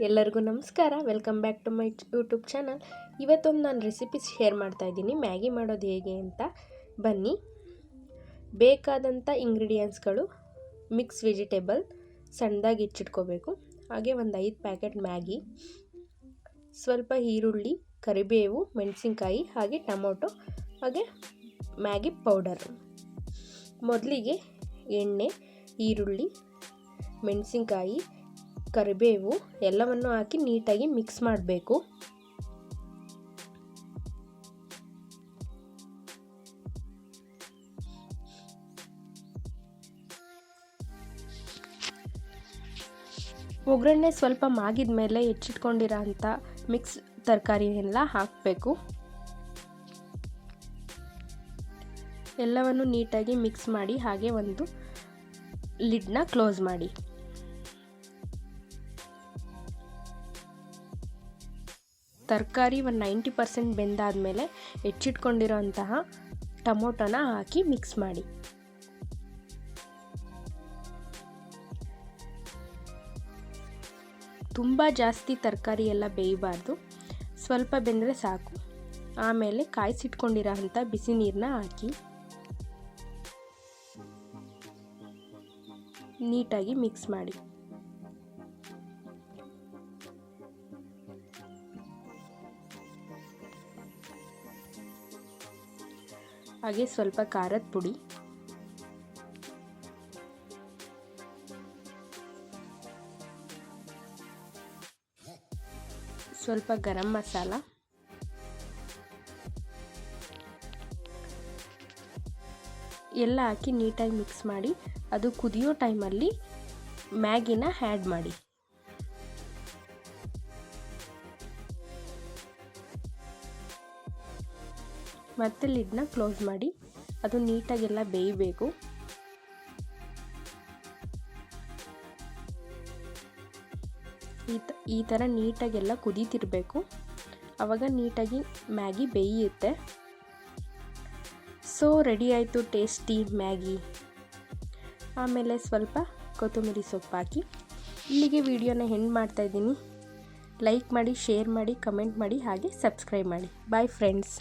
ಎಲ್ಲರಿಗೂ ನಮಸ್ಕಾರ. Welcome back to my YouTube channel. ಇವತ್ತೊಂದು ನಾನು ರೆಸಿಪಿ ಶೇರ್ ಮಾಡ್ತಾಯಿದ್ದೀನಿ, ಮ್ಯಾಗಿ ಮಾಡೋದು ಹೇಗೆ ಅಂತ. ಬನ್ನಿ. ಬೇಕಾದಂಥ ಇಂಗ್ರೀಡಿಯೆಂಟ್ಸ್ಗಳು: ಮಿಕ್ಸ್ ವೆಜಿಟೇಬಲ್ ಸಣ್ಣದಾಗಿ ಹೆಚ್ಚಿಟ್ಕೋಬೇಕು, ಹಾಗೆ ಒಂದು 5 ಪ್ಯಾಕೆಟ್ ಮ್ಯಾಗಿ, ಸ್ವಲ್ಪ ಈರುಳ್ಳಿ, ಕರಿಬೇವು, ಮೆಣಸಿನ್ಕಾಯಿ, ಹಾಗೆ ಟೊಮೊಟೊ, ಹಾಗೆ ಮ್ಯಾಗಿ ಪೌಡರ್. ಮೊದಲಿಗೆ ಎಣ್ಣೆ, ಈರುಳ್ಳಿ, ಮೆಣಸಿನ್ಕಾಯಿ, ಕರಿಬೇವು ಎಲ್ಲವನ್ನು ಹಾಕಿ ನೀಟಾಗಿ ಮಿಕ್ಸ್ ಮಾಡಬೇಕು. ಒಗ್ಗರಣೆ ಸ್ವಲ್ಪ ಮಾಗಿದ ಮೇಲೆ ಹೆಚ್ಚಿಟ್ಕೊಂಡಿರೋ ಅಂಥ ಮಿಕ್ಸ್ ತರಕಾರಿ ಎಲ್ಲ ಹಾಕಬೇಕು. ಎಲ್ಲವನ್ನು ನೀಟಾಗಿ ಮಿಕ್ಸ್ ಮಾಡಿ ಹಾಗೆ ಒಂದು ಲಿಡ್ನ ಕ್ಲೋಸ್ ಮಾಡಿ. ತರಕಾರಿ ಒಂದು 90% ಬೆಂದಾದಮೇಲೆ ಹೆಚ್ಚಿಟ್ಕೊಂಡಿರೋ ಅಂತಹ ಟೊಮೊಟೊನ ಹಾಕಿ ಮಿಕ್ಸ್ ಮಾಡಿ. ತುಂಬ ಜಾಸ್ತಿ ತರಕಾರಿ ಎಲ್ಲ ಬೇಯಬಾರ್ದು, ಸ್ವಲ್ಪ ಬೆಂದರೆ ಸಾಕು. ಆಮೇಲೆ ಕಾಯಿಸಿಟ್ಕೊಂಡಿರೋ ಅಂಥ ಬಿಸಿ ನೀರನ್ನ ಹಾಕಿ ನೀಟಾಗಿ ಮಿಕ್ಸ್ ಮಾಡಿ. ಹಾಗೆ ಸ್ವಲ್ಪ ಖಾರದ ಪುಡಿ, ಸ್ವಲ್ಪ ಗರಂ ಮಸಾಲ, ಎಲ್ಲ ಹಾಕಿ ನೀಟಾಗಿ ಮಿಕ್ಸ್ ಮಾಡಿ. ಅದು ಕುದಿಯೋ ಟೈಮಲ್ಲಿ ಮ್ಯಾಗಿನ ಆ್ಯಡ್ ಮಾಡಿ. ಮತ್ತೆ ಲಿಡ್ನ ಕ್ಲೋಸ್ ಮಾಡಿ. ಅದು ನೀಟಾಗೆಲ್ಲ ಬೇಯಬೇಕು. ಈ ಥರ ನೀಟಾಗೆಲ್ಲ ಕುದೀತಿರಬೇಕು, ಆವಾಗ ನೀಟಾಗಿ ಮ್ಯಾಗಿ ಬೇಯುತ್ತೆ. ಸೊ ರೆಡಿ ಆಯಿತು ಟೇಸ್ಟಿ ಮ್ಯಾಗಿ. ಆಮೇಲೆ ಸ್ವಲ್ಪ ಕೊತ್ತಂಬರಿ ಸೊಪ್ಪು ಹಾಕಿ. ಇಲ್ಲಿಗೆ ವಿಡಿಯೋನ ಎಂಡ್ ಮಾಡ್ತಾಯಿದ್ದೀನಿ. ಲೈಕ್ ಮಾಡಿ, ಶೇರ್ ಮಾಡಿ, ಕಮೆಂಟ್ ಮಾಡಿ, ಹಾಗೆ ಸಬ್ಸ್ಕ್ರೈಬ್ ಮಾಡಿ. Bye friends.